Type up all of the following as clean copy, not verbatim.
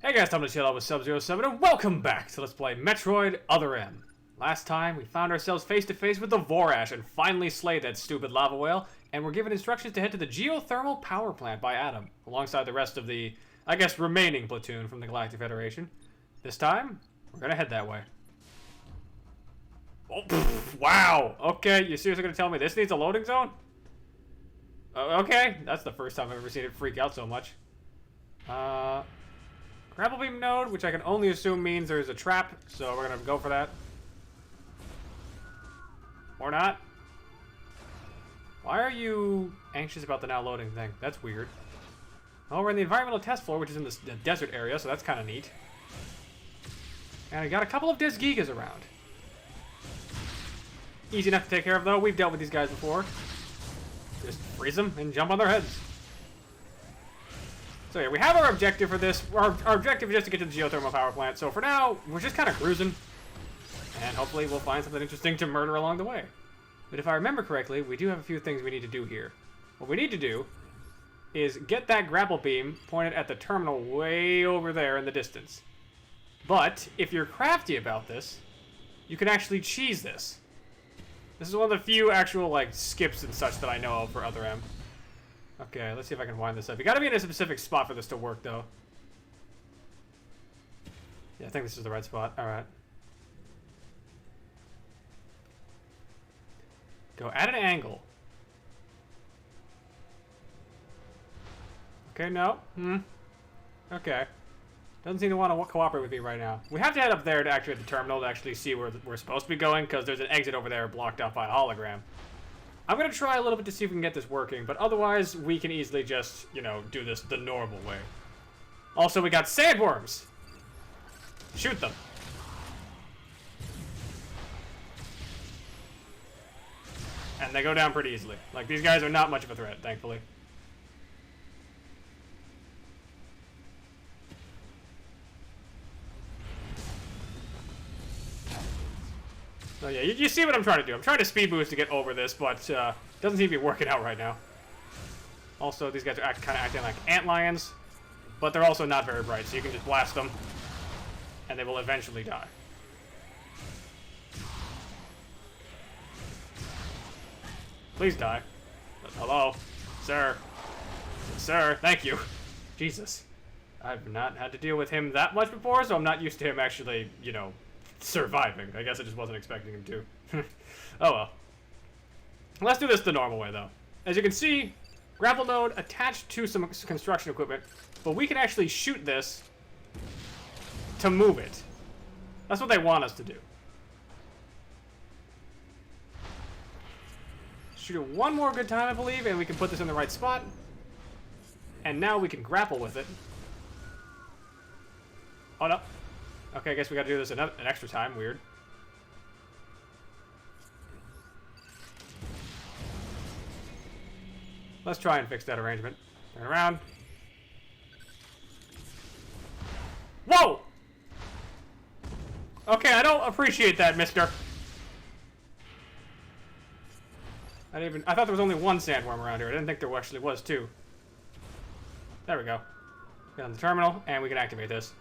Hey guys, Tom to chill out with Sub-07 and welcome back to Let's Play Metroid Other M. Last time, we found ourselves face to face with the Vorash and finally slayed that stupid lava whale, and we're given instructions to head to the geothermal power plant by Adam, alongside the rest of the, I guess, remaining platoon from the Galactic Federation. This time, we're gonna head that way. Oh, pff, wow! Okay, you seriously gonna tell me this needs a loading zone? Okay, that's the first time I've ever seen it freak out so much. Grapple beam node, which I can only assume means there's a trap, so we're gonna go for that. Or not. Why are you anxious about the now loading thing? That's weird. Oh, we're in the environmental test floor, which is in the desert area, so that's kind of neat. And I got a couple of Desgigas around. Easy enough to take care of, though. We've dealt with these guys before. Just freeze them and jump on their heads. So yeah, we have our objective for this. Our objective is just to get to the geothermal power plant. So for now, we're just kind of cruising. And hopefully we'll find something interesting to murder along the way. But if I remember correctly, we do have a few things we need to do here. What we need to do is get that grapple beam pointed at the terminal way over there in the distance. But if you're crafty about this, you can actually cheese this. This is one of the few actual like skips and such that I know of for Other M. Okay, let's see if I can wind this up. You gotta be in a specific spot for this to work, though. Yeah, I think this is the right spot. Alright. Go at an angle. Okay, no. Okay. Doesn't seem to want to cooperate with me right now. We have to head up there to activate the terminal to actually see where we're supposed to be going, because there's an exit over there blocked off by a hologram. I'm going to try a little bit to see if we can get this working, but otherwise we can easily just, you know, do this the normal way. Also, we got sandworms! Shoot them. And they go down pretty easily. Like, these guys are not much of a threat, thankfully. So yeah, you see what I'm trying to do. I'm trying to speed boost to get over this, but doesn't seem to be working out right now. Also, these guys are kind of acting like antlions, but they're also not very bright, so you can just blast them, and they will eventually die. Please die. Hello? Sir. Sir, thank you. Jesus. I've not had to deal with him that much before, so I'm not used to him actually, you know, surviving. I guess I just wasn't expecting him to. Oh well. Let's do this the normal way, though. As you can see, grapple node attached to some construction equipment, but we can actually shoot this to move it. That's what they want us to do. Shoot it one more good time, I believe, and we can put this in the right spot. And now we can grapple with it. Oh, no. Okay, I guess we gotta do this an extra time. Weird. Let's try and fix that arrangement. Turn around. Whoa! Okay, I don't appreciate that, mister. I thought there was only one sandworm around here. I didn't think there actually was two. There we go. Get on the terminal, and we can activate this.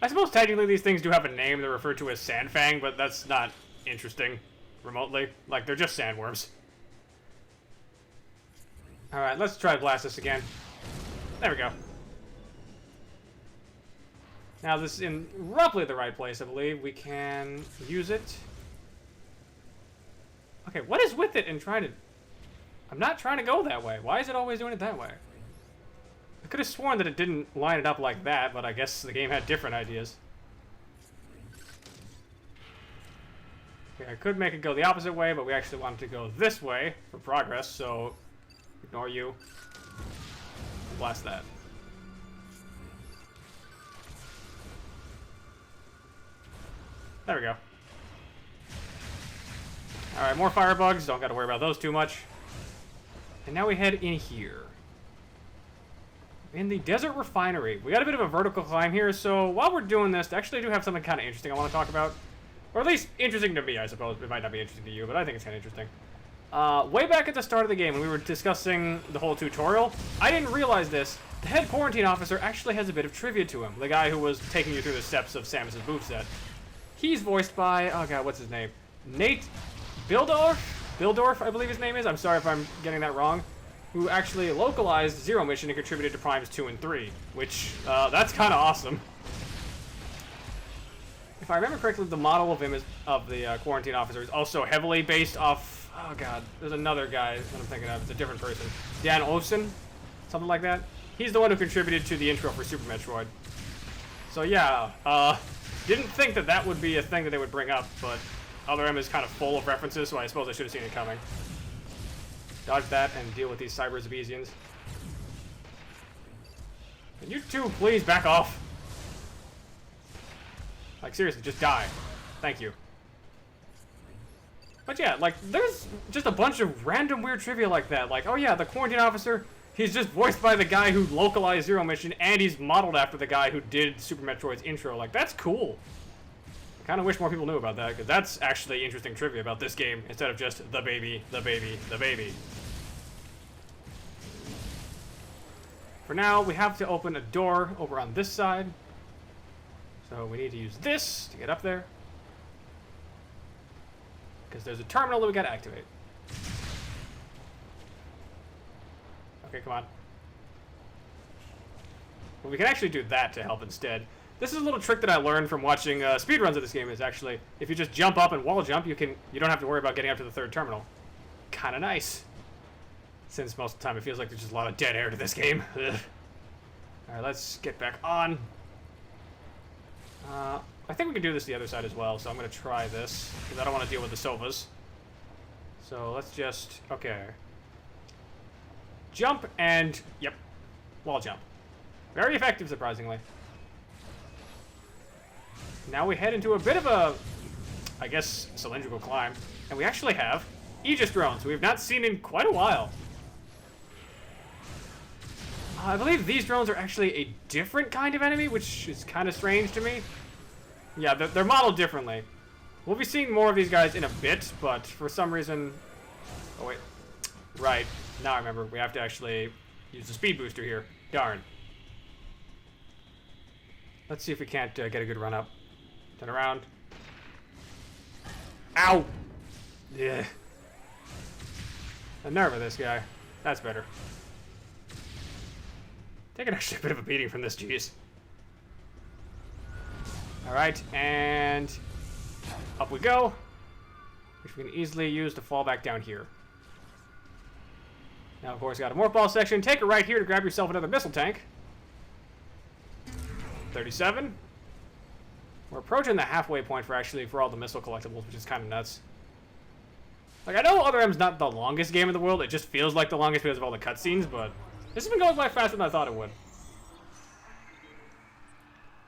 I suppose technically these things do have a name. They're referred to as Sandfang, but that's not interesting remotely. Like, they're just sandworms. Alright, let's try to blast this again. There we go. Now this is in roughly the right place, I believe. We can use it. Okay, what is with it in trying to... I'm not trying to go that way. Why is it always doing it that way? I could have sworn that it didn't line it up like that, but I guess the game had different ideas. Okay, I could make it go the opposite way, but we actually wanted to go this way for progress, so ignore you. Blast that. There we go. Alright, more firebugs. Don't gotta worry about those too much. And now we head in here. In the desert refinery. We got a bit of a vertical climb here, so while we're doing this, actually I do have something kind of interesting I want to talk about. Or at least interesting to me, I suppose. It might not be interesting to you, but I think it's kind of interesting. Way back at the start of the game when we were discussing the whole tutorial, I didn't realize this. The head quarantine officer actually has a bit of trivia to him. The guy who was taking you through the steps of Samus's moveset. He's voiced by, oh god, what's his name? Nate Bildorf? Bildorf, I believe his name is. I'm sorry if I'm getting that wrong. Who actually localized Zero Mission and contributed to Primes 2 and 3. Which, that's kind of awesome. If I remember correctly, the model of him is, of the quarantine officer is also heavily based off, oh god, there's another guy that I'm thinking of. It's a different person. Dan Olsen? Something like that. He's the one who contributed to the intro for Super Metroid. So yeah, didn't think that that would be a thing that they would bring up, but Other M is kind of full of references, so I suppose I should have seen it coming. Dodge that and deal with these Cyber Zabesians. Can you two please back off? Like, seriously, just die. Thank you. But yeah, like, there's just a bunch of random weird trivia like that. Like, oh yeah, the quarantine officer, he's just voiced by the guy who localized Zero Mission, and he's modeled after the guy who did Super Metroid's intro. Like, that's cool. I kind of wish more people knew about that, because that's actually interesting trivia about this game, instead of just the baby, the baby, the baby. For now, we have to open a door over on this side. So we need to use this to get up there. Because there's a terminal that we gotta activate. Okay, come on. Well, we can actually do that to help instead. This is a little trick that I learned from watching speedruns of this game, is actually, if you just jump up and wall jump, you don't have to worry about getting up to the third terminal. Kinda nice. Since most of the time it feels like there's just a lot of dead air to this game. Alright, let's get back on. I think we can do this the other side as well, so I'm going to try this, because I don't want to deal with the sovas. So let's just, okay. Jump and, yep, wall jump. Very effective, surprisingly. Now we head into a bit of a, I guess, cylindrical climb. And we actually have Aegis drones, we have not seen in quite a while. I believe these drones are actually a different kind of enemy, which is kind of strange to me. Yeah, they're modeled differently. We'll be seeing more of these guys in a bit, but for some reason... Oh, wait. Right. Now I remember. We have to actually use the speed booster here. Darn. Let's see if we can't get a good run up. Turn around. Ow! Yeah. The nerve of this guy. That's better. Taking actually a bit of a beating from this, jeez. Alright, and up we go. Which we can easily use to fall back down here. Now, of course, got a morph ball section. Take it right here to grab yourself another missile tank. 37. We're approaching the halfway point for all the missile collectibles, which is kind of nuts. Like, I know Other M's not the longest game in the world. It just feels like the longest because of all the cutscenes, but this has been going by faster than I thought it would.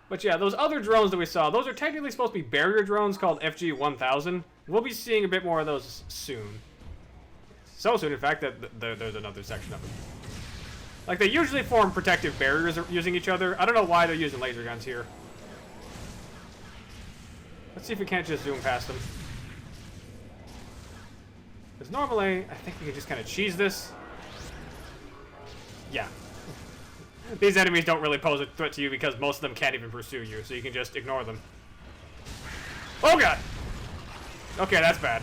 But yeah, those other drones that we saw, those are technically supposed to be barrier drones called FG-1000. We'll be seeing a bit more of those soon. So soon, in fact, that there's another section of them. Like, they usually form protective barriers using each other. I don't know why they're using laser guns here. Let's see if we can't just zoom past them. Because normally, I think we can just kind of cheese this. Yeah. These enemies don't really pose a threat to you because most of them can't even pursue you, so you can just ignore them. Oh god! Okay, that's bad.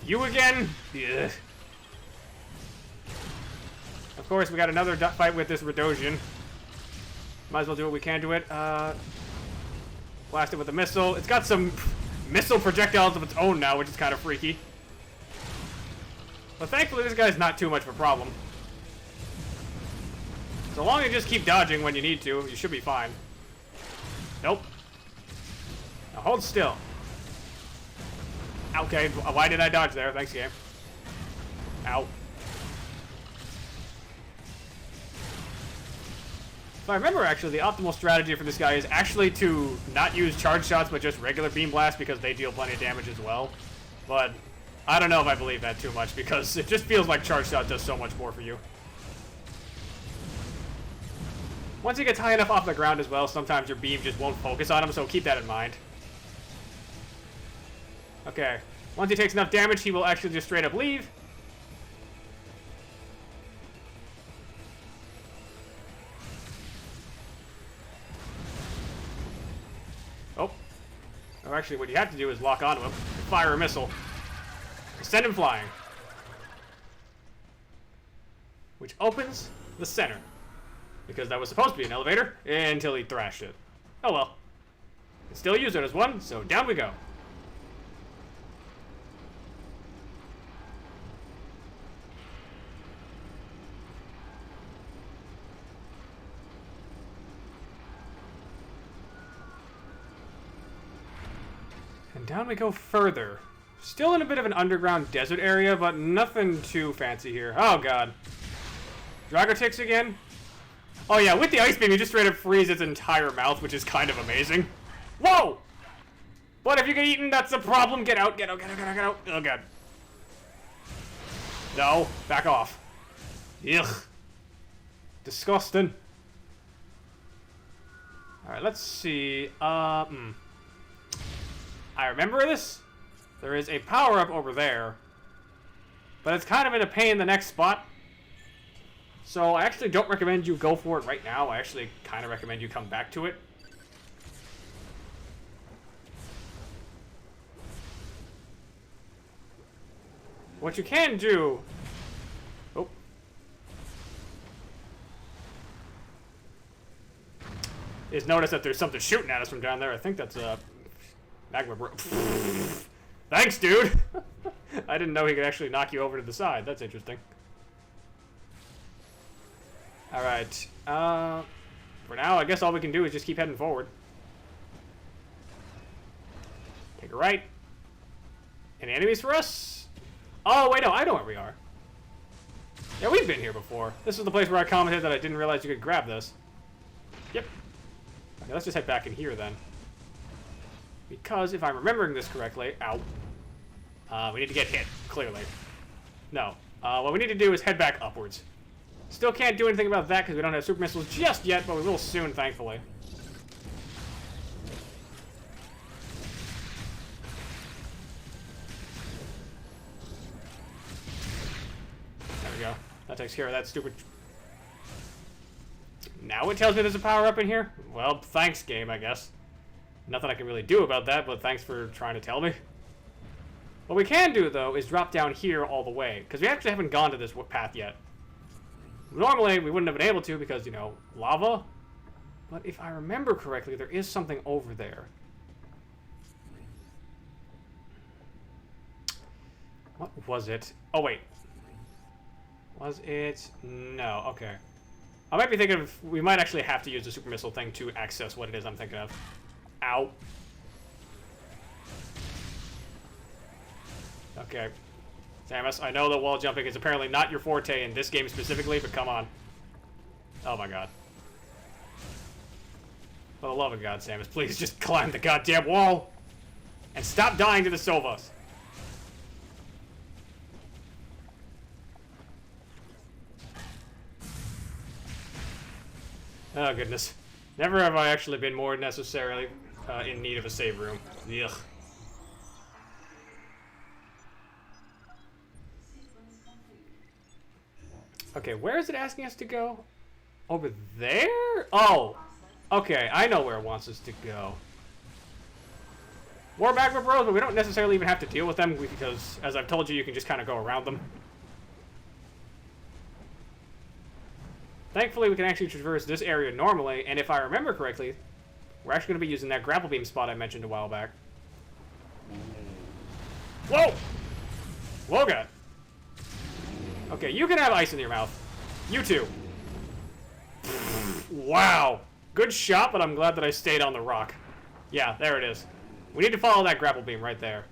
You again? Yeah. Of course, we got another fight with this Radosian. Might as well do what we can to it. Blast it with a missile. It's got some missile projectiles of its own now, which is kind of freaky. But thankfully, this guy's not too much of a problem. So long as you just keep dodging when you need to, you should be fine. Nope. Now hold still. Okay, why did I dodge there? Thanks, game. Ow. If I remember, actually, the optimal strategy for this guy is actually to not use charge shots, but just regular beam blast, because they deal plenty of damage as well. But I don't know if I believe that too much, because it just feels like charge shot does so much more for you. Once he gets high enough off the ground as well, sometimes your beam just won't focus on him, so keep that in mind. Okay. Once he takes enough damage, he will actually just straight up leave. actually, what you have to do is lock onto him, fire a missile, send him flying. Which opens the center. Because that was supposed to be an elevator, until he thrashed it. Oh well. Still use it as one, so down we go. And down we go further. Still in a bit of an underground desert area, but nothing too fancy here. Oh god. Dragotix again? Oh yeah, with the ice beam, you just straight up freeze its entire mouth, which is kind of amazing. Whoa! But if you get eaten, that's the problem. Get out, get out, get out, get out, get out. Oh god. No, back off. Ugh. Disgusting. Alright, let's see. I remember this. There is a power-up over there. But it's kind of in a pain in the next spot. So I actually don't recommend you go for it right now. I actually kind of recommend you come back to it. What you can do... Oh. Is notice that there's something shooting at us from down there. I think that's magma bro. Thanks, dude! I didn't know he could actually knock you over to the side. That's interesting. Alright. For now, I guess all we can do is just keep heading forward. Take a right. Any enemies for us? Oh, wait, no, I know where we are. Yeah, we've been here before. This is the place where I commented that I didn't realize you could grab this. Yep. Okay, let's just head back in here then. Because if I'm remembering this correctly... Ow. We need to get hit, clearly. No. What we need to do is head back upwards. Still can't do anything about that because we don't have super missiles just yet, but we will soon, thankfully. There we go. That takes care of that stupid... Now it tells me there's a power-up in here? Well, thanks, game, I guess. Nothing I can really do about that, but thanks for trying to tell me. What we can do, though, is drop down here all the way, because we actually haven't gone to this path yet. Normally, we wouldn't have been able to because, you know, lava. But if I remember correctly, there is something over there. What was it? Oh, wait. Was it? No, okay. I might be thinking of... We might actually have to use the super missile thing to access what it is I'm thinking of. Ow. Okay. Samus, I know that wall jumping is apparently not your forte in this game specifically, but come on. Oh my god. For the love of God, Samus, please just climb the goddamn wall! And stop dying to the Sovas! Oh goodness. Never have I actually been more necessarily in need of a save room. Ugh. Okay, where is it asking us to go? Over there? Oh! Okay, I know where it wants us to go. More magma bros, but we don't necessarily even have to deal with them because, as I've told you, you can just kind of go around them. Thankfully, we can actually traverse this area normally, and if I remember correctly, we're actually going to be using that grapple beam spot I mentioned a while back. Whoa! Whoa, God. Okay, you can have ice in your mouth. You too. Wow. Good shot, but I'm glad that I stayed on the rock. Yeah, there it is. We need to follow that grapple beam right there.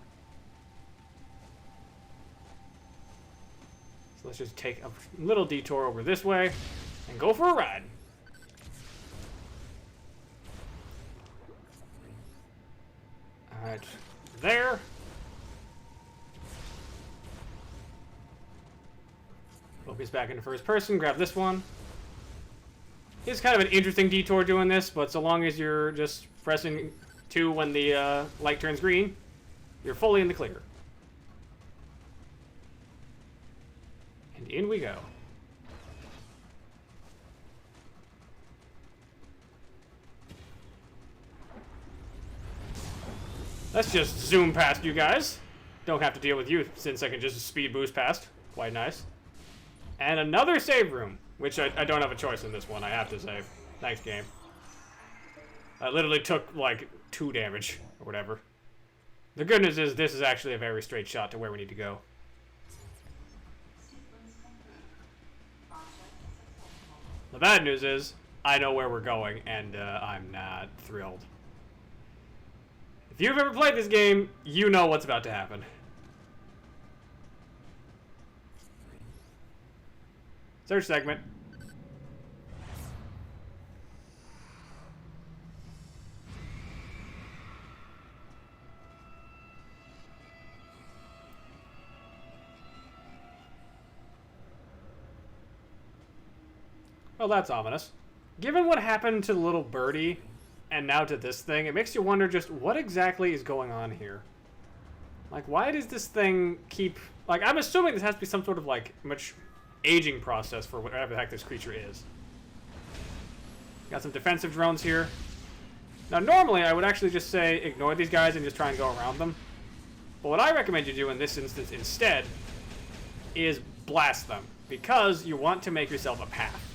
So let's just take a little detour over this way and go for a ride. Alright, there. Focus back into first person, grab this one. It's kind of an interesting detour doing this, but so long as you're just pressing 2 when the light turns green, you're fully in the clear. And in we go. Let's just zoom past you guys. Don't have to deal with you since I can just speed boost past. Quite nice. And another save room, which I don't have a choice in this one. I have to save. Thanks, game. I literally took, like, 2 damage, or whatever. The good news is this is actually a very straight shot to where we need to go. The bad news is, I know where we're going, and I'm not thrilled. If you've ever played this game, you know what's about to happen. Search segment. Well, that's ominous. Given what happened to the little birdie, and now to this thing, it makes you wonder just what exactly is going on here. Like, why does this thing keep... Like, I'm assuming this has to be some sort of, like, much aging process for whatever the heck this creature is. Got some defensive drones here. Now, normally, I would actually just say ignore these guys and just try and go around them. But what I recommend you do in this instance instead is blast them, because you want to make yourself a path.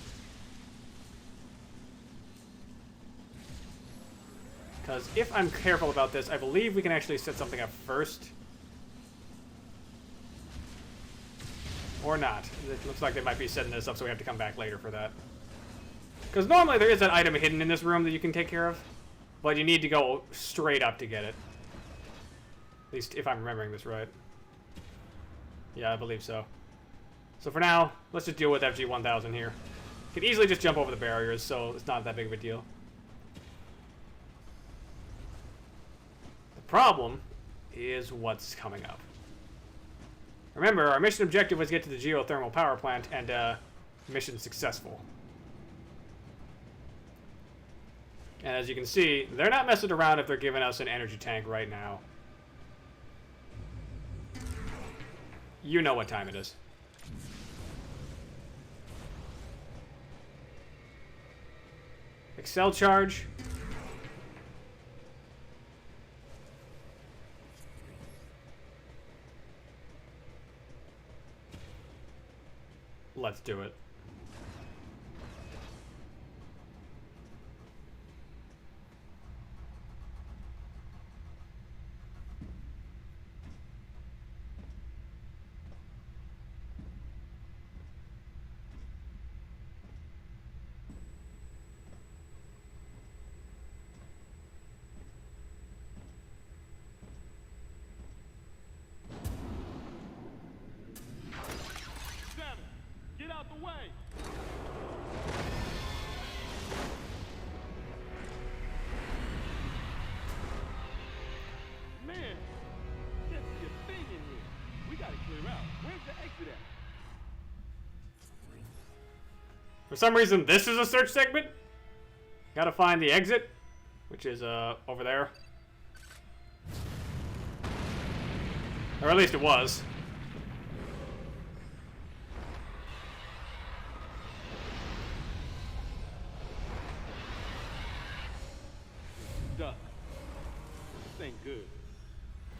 Because if I'm careful about this, I believe we can actually set something up first. Or not. It looks like they might be setting this up, so we have to come back later for that. Because normally there is an item hidden in this room that you can take care of. But you need to go straight up to get it. At least if I'm remembering this right. Yeah, I believe so. So for now, let's just deal with FG-1000 here. You can easily just jump over the barriers, so it's not that big of a deal. Problem is what's coming up. Remember, our mission objective was to get to the geothermal power plant, and mission successful. And as you can see, they're not messing around if they're giving us an energy tank right now. You know what time it is. Excel charge. Let's do it. Get out the way! Man, can't see a thing in here. We gotta clear out. Where's the exit at? For some reason, this is a search segment. Gotta find the exit, which is over there. Or at least it was. Duck. This ain't good.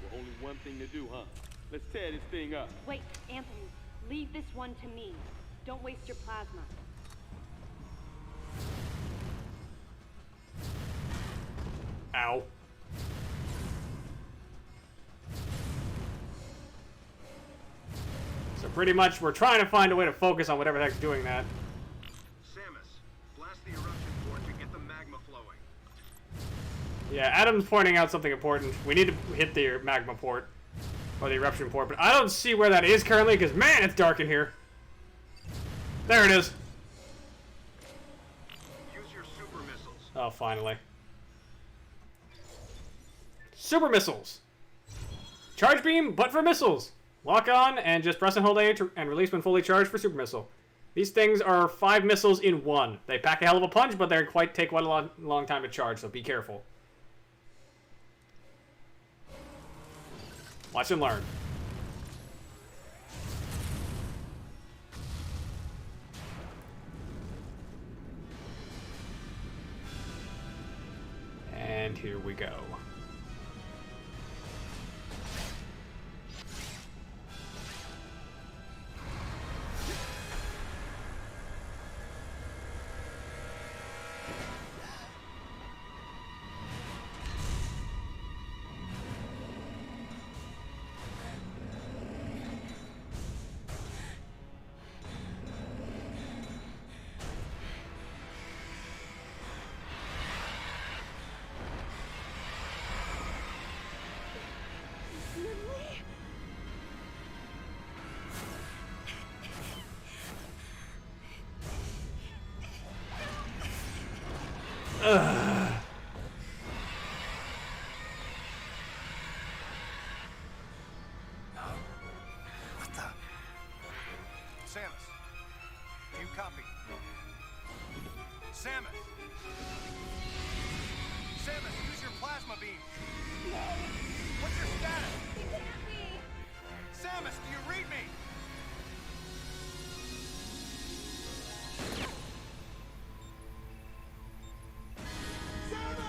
Well, only one thing to do, huh? Let's tear this thing up. Wait, Anthony. Leave this one to me. Don't waste your plasma. Ow. So pretty much we're trying to find a way to focus on whatever the heck's doing that. Samus, blast the eruption port to get the magma flowing. Yeah, Adam's pointing out something important. We need to hit the magma port. Or the eruption port, but I don't see where that is currently, because man, it's dark in here. There it is. Use your super missiles. Oh, finally. Super missiles. Charge beam, but for missiles. Lock on and just press and hold A and release when fully charged for super missile. These things are 5 missiles in one. They pack a hell of a punch, but they take quite a long time to charge, so be careful. Watch and learn. And here we go. What the? Samus, do you copy? Samus! Samus, use your plasma beam! What's your status? You can't be. Samus, do you read me? Samus! Let her go!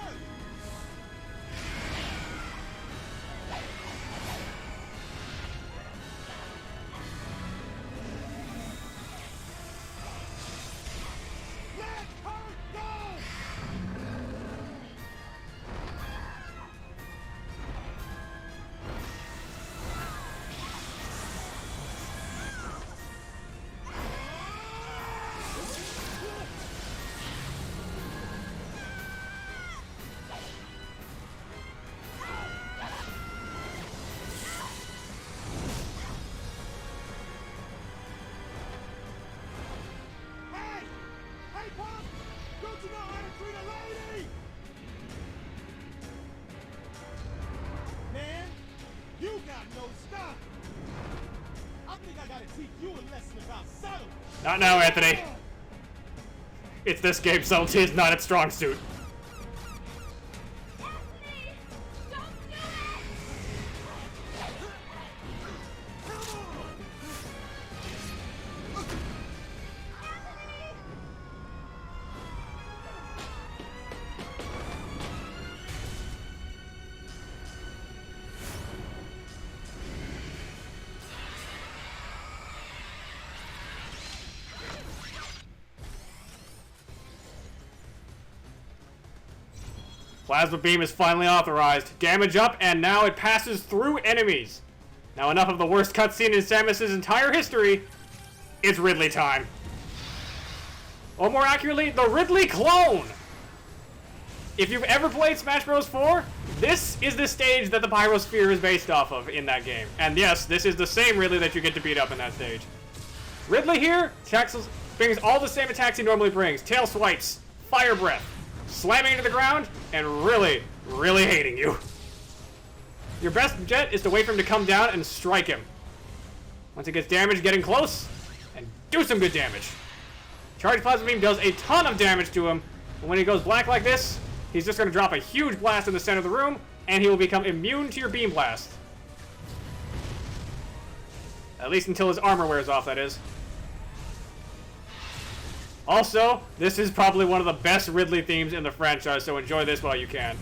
Hey! Hey, Pop! Don't you know how to treat a lady? Man, you got no stuff. I think I gotta teach you a lesson about subtlety. Not now, Anthony. It's this game, subtlety is not its strong suit. Anthony! Don't do it! Anthony! Plasma beam is finally authorized. Damage up, and now it passes through enemies. Now enough of the worst cutscene in Samus's entire history. It's Ridley time. Or more accurately, the Ridley clone. If you've ever played Smash Bros. 4, this is the stage that the Pyrosphere is based off of in that game. And yes, this is the same Ridley that you get to beat up in that stage. Ridley here brings all the same attacks he normally brings. Tail swipes, fire breath, slamming into the ground, and really, really hating you. Your best jet is to wait for him to come down and strike him. Once he gets damaged, getting close, and do some good damage. Charge Plasma Beam does a ton of damage to him, and when he goes black like this, he's just going to drop a huge blast in the center of the room, and he will become immune to your Beam Blast. At least until his armor wears off, that is. Also, this is probably one of the best Ridley themes in the franchise, so enjoy this while you can.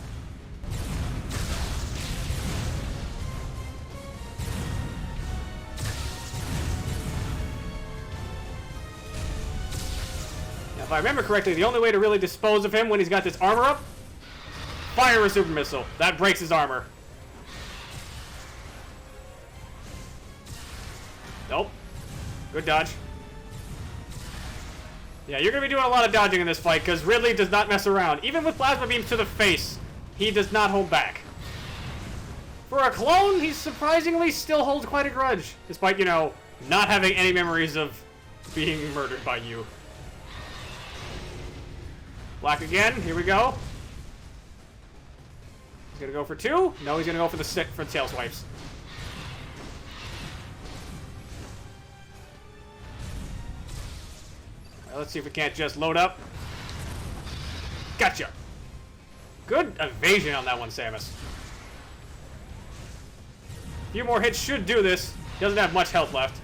Now, if I remember correctly, the only way to really dispose of him when he's got this armor up, fire a super missile. That breaks his armor. Nope. Good dodge. Yeah, you're going to be doing a lot of dodging in this fight, because Ridley does not mess around. Even with plasma beams to the face, he does not hold back. For a clone, he surprisingly still holds quite a grudge, despite, you know, not having any memories of being murdered by you. Black again, here we go. He's going to go for 2. No, he's going to go for the tail swipes. Let's see if we can't just load up. Gotcha. Good evasion on that one, Samus. A few more hits should do this. Doesn't have much health left.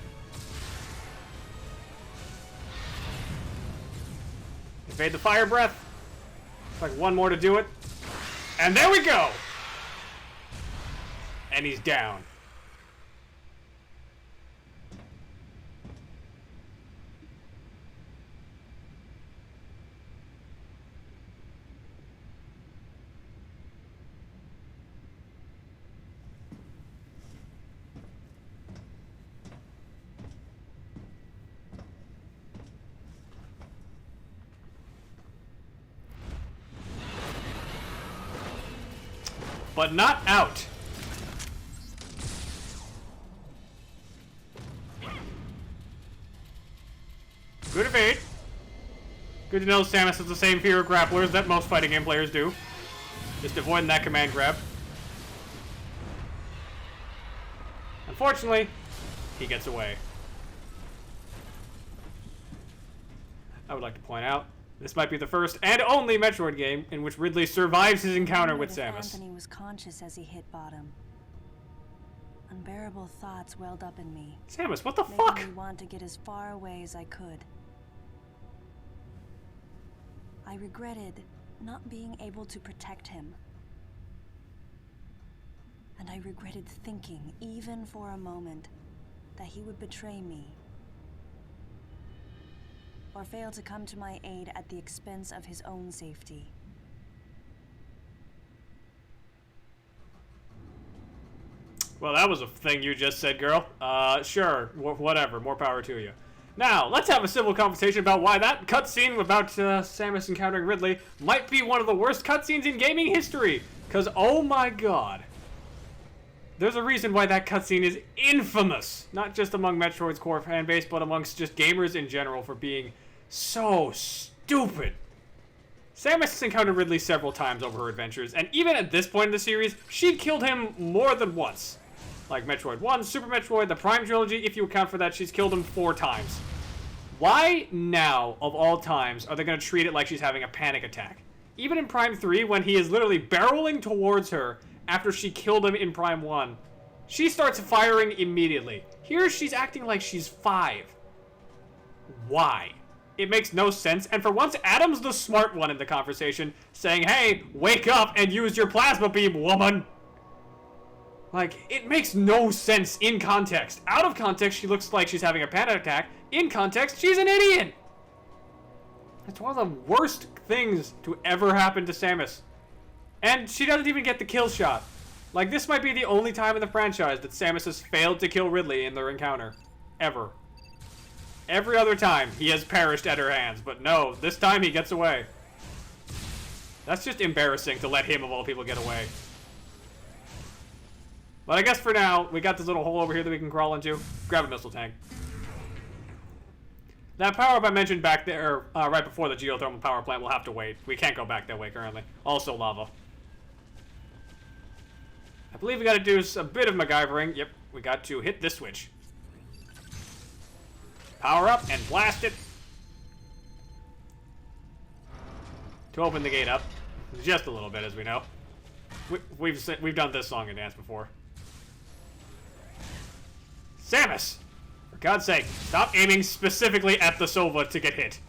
Evade the fire breath. Like one more to do it. And there we go! And he's down. But not out. Good evade. Good to know Samus has the same fear of grapplers that most fighting game players do. Just avoiding that command grab. Unfortunately, he gets away. I would like to point out, this might be the first and only Metroid game in which Ridley survives his encounter with Samus. Anthony was conscious as he hit bottom. Unbearable thoughts welled up in me. Samus, what the fuck? Making me want to get as far away as I could. I regretted not being able to protect him. And I regretted thinking, even for a moment, that he would betray me. Or fail to come to my aid at the expense of his own safety. Well, that was a thing you just said, girl. Sure, whatever, more power to you. Now, let's have a civil conversation about why that cutscene about Samus encountering Ridley might be one of the worst cutscenes in gaming history. Because, oh my god. There's a reason why that cutscene is infamous. Not just among Metroid's core fanbase, but amongst just gamers in general for being so stupid. Samus has encountered Ridley several times over her adventures, and even at this point in the series, she'd killed him more than once. Like Metroid 1, Super Metroid, the Prime Trilogy, if you account for that, she's killed him 4 times. Why now, of all times, are they going to treat it like she's having a panic attack? Even in Prime 3, when he is literally barreling towards her after she killed him in Prime 1, she starts firing immediately. Here, she's acting like she's 5. Why? It makes no sense, and for once, Adam's the smart one in the conversation, saying, hey, wake up and use your plasma beam, woman! Like, it makes no sense in context. Out of context, she looks like she's having a panic attack. In context, she's an idiot! It's one of the worst things to ever happen to Samus. And she doesn't even get the kill shot. Like, this might be the only time in the franchise that Samus has failed to kill Ridley in their encounter. Ever. Every other time, he has perished at her hands. But no, this time he gets away. That's just embarrassing to let him, of all people, get away. But I guess for now, we got this little hole over here that we can crawl into. Grab a missile tank. That power-up I mentioned back there, right before the geothermal power plant, will have to wait. We can't go back that way currently. Also lava. I believe we got to do a bit of MacGyvering. Yep, we got to hit this switch. Power up and blast it. To open the gate up. Just a little bit, as we know. We've done this song and dance before. Samus! For God's sake, stop aiming specifically at the Sova to get hit.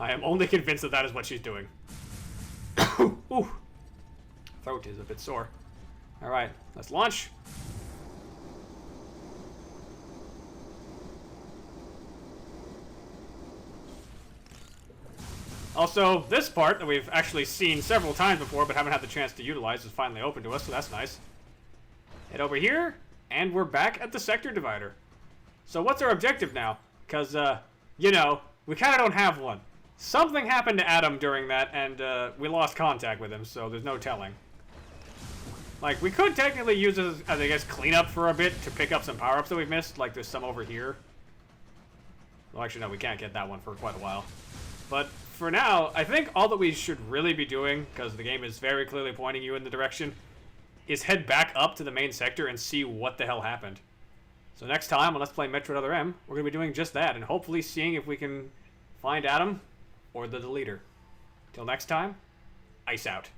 I am only convinced that that is what she's doing. Ooh. Throat is a bit sore. Alright, let's launch. Also, this part that we've actually seen several times before but haven't had the chance to utilize is finally open to us, so that's nice. Head over here, and we're back at the sector divider. So what's our objective now? Because, you know, we kind of don't have one. Something happened to Adam during that, and we lost contact with him, so there's no telling. Like, we could technically use it as, I guess, cleanup for a bit to pick up some power-ups that we missed. Like, there's some over here. Well, actually, no, we can't get that one for quite a while. But for now, I think all that we should really be doing, because the game is very clearly pointing you in the direction, is head back up to the main sector and see what the hell happened. So next time on Let's Play Metroid Other M, we're going to be doing just that, and hopefully seeing if we can find Adam or the deleter. Till next time, ice out.